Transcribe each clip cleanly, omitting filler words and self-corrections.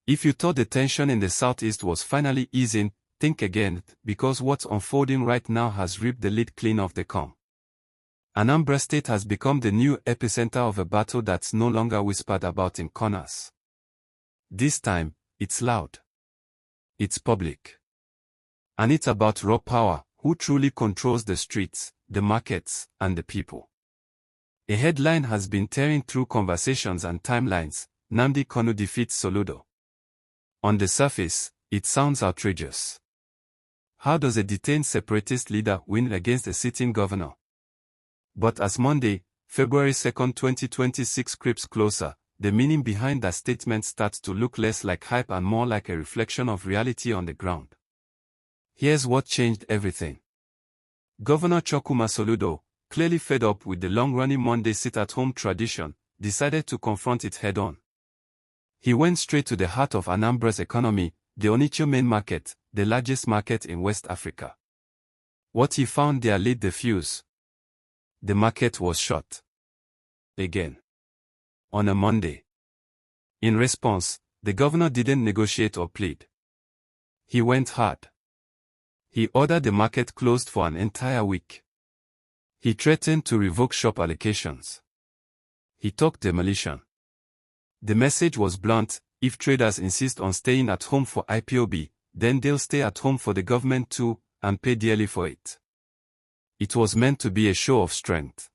If you thought the tension in the southeast was finally easing, think again, because what's unfolding right now has ripped the lid clean off the calm. Anambra State has become the new epicenter of a battle that's no longer whispered about in corners. This time, it's loud. It's public. And it's about raw power, who truly controls the streets, the markets, and the people. A headline has been tearing through conversations and timelines: NNAMDI KANU defeats Soludo. On the surface, it sounds outrageous. How does a detained separatist leader win against a sitting governor? But as Monday, February 2, 2026 creeps closer, the meaning behind that statement starts to look less like hype and more like a reflection of reality on the ground. Here's what changed everything. Governor Soludo, clearly fed up with the long-running Monday sit-at-home tradition, decided to confront it head-on. He went straight to the heart of Anambra's economy, the Onitsha main market, the largest market in West Africa. What he found there lit the fuse. The market was shut. Again. On a Monday. In response, the governor didn't negotiate or plead. He went hard. He ordered the market closed for an entire week. He threatened to revoke shop allocations. He talked demolition. The message was blunt: if traders insist on staying at home for IPOB, then they'll stay at home for the government too, and pay dearly for it. It was meant to be a show of strength.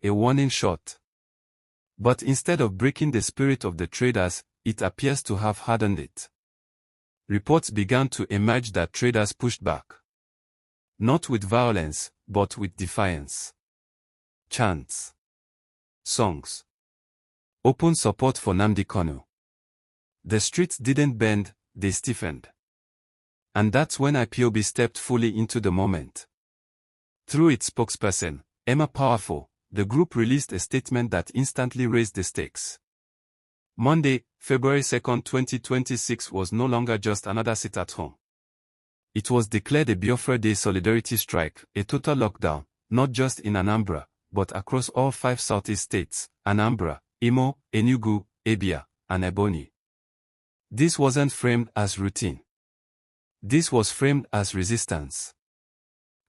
A warning shot. But instead of breaking the spirit of the traders, it appears to have hardened it. Reports began to emerge that traders pushed back. Not with violence, but with defiance. Chants. Songs. Open support for NNAMDI KANU. The streets didn't bend, they stiffened. And that's when IPOB stepped fully into the moment. Through its spokesperson, Emma Powerful, the group released a statement that instantly raised the stakes. Monday, February 2, 2026 was no longer just another sit-at-home. It was declared a Biafra Day solidarity strike, a total lockdown, not just in Anambra, but across all 5 southeast states: Anambra, Imo, Enugu, Abia, and Ebonyi. This wasn't framed as routine. This was framed as resistance.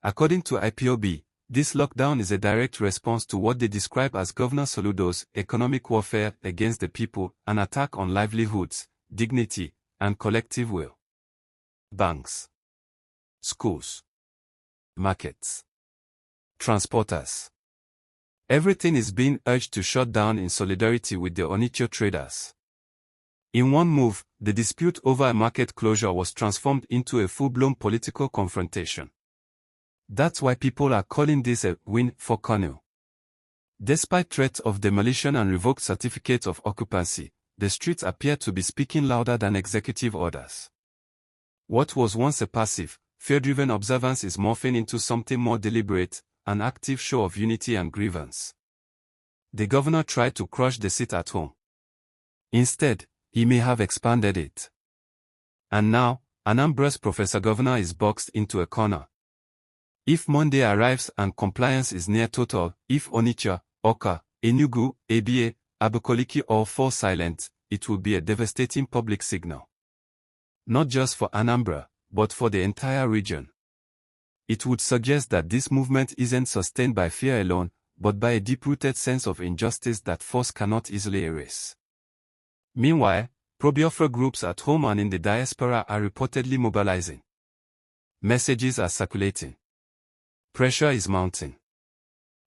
According to IPOB, this lockdown is a direct response to what they describe as Governor Soludo's economic warfare against the people, an attack on livelihoods, dignity, and collective will. Banks, schools, markets, transporters. Everything is being urged to shut down in solidarity with the Onitsha traders. In one move, the dispute over a market closure was transformed into a full-blown political confrontation. That's why people are calling this a win for KANU. Despite threats of demolition and revoked certificates of occupancy, the streets appear to be speaking louder than executive orders. What was once a passive, fear-driven observance is morphing into something more deliberate, an active show of unity and grievance. The governor tried to crush the sit-at-home. Instead, he may have expanded it. And now, Anambra's Professor Governor is boxed into a corner. If Monday arrives and compliance is near total, if Onitsha, Awka, Enugu, Abia, Abakaliki all fall silent, it will be a devastating public signal. Not just for Anambra, but for the entire region. It would suggest that this movement isn't sustained by fear alone, but by a deep-rooted sense of injustice that force cannot easily erase. Meanwhile, pro-Biafra groups at home and in the diaspora are reportedly mobilizing. Messages are circulating. Pressure is mounting.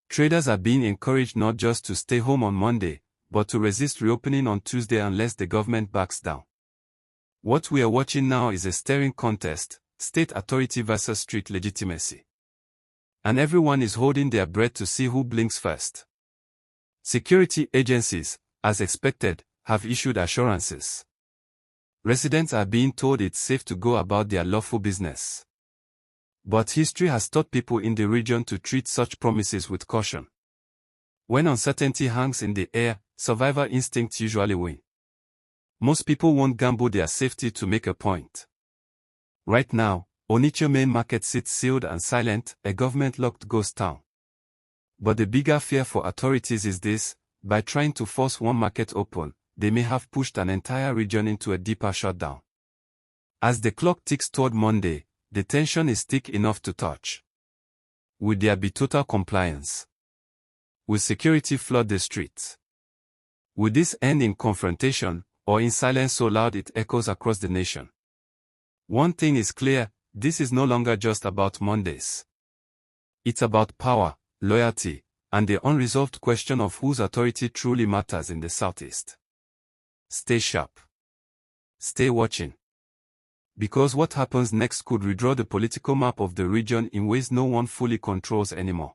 Traders are being encouraged not just to stay home on Monday, but to resist reopening on Tuesday unless the government backs down. What we are watching now is a staring contest, state authority versus street legitimacy. And everyone is holding their breath to see who blinks first. Security agencies, as expected, have issued assurances. Residents are being told it's safe to go about their lawful business. But history has taught people in the region to treat such promises with caution. When uncertainty hangs in the air, survival instincts usually win. Most people won't gamble their safety to make a point. Right now, Onitsha main market sits sealed and silent, a government-locked ghost town. But the bigger fear for authorities is this: by trying to force one market open, they may have pushed an entire region into a deeper shutdown. As the clock ticks toward Monday, the tension is thick enough to touch. Will there be total compliance? Will security flood the streets? Will this end in confrontation, or in silence so loud it echoes across the nation? One thing is clear, this is no longer just about Mondays. It's about power, loyalty, and the unresolved question of whose authority truly matters in the Southeast. Stay sharp. Stay watching. Because what happens next could redraw the political map of the region in ways no one fully controls anymore.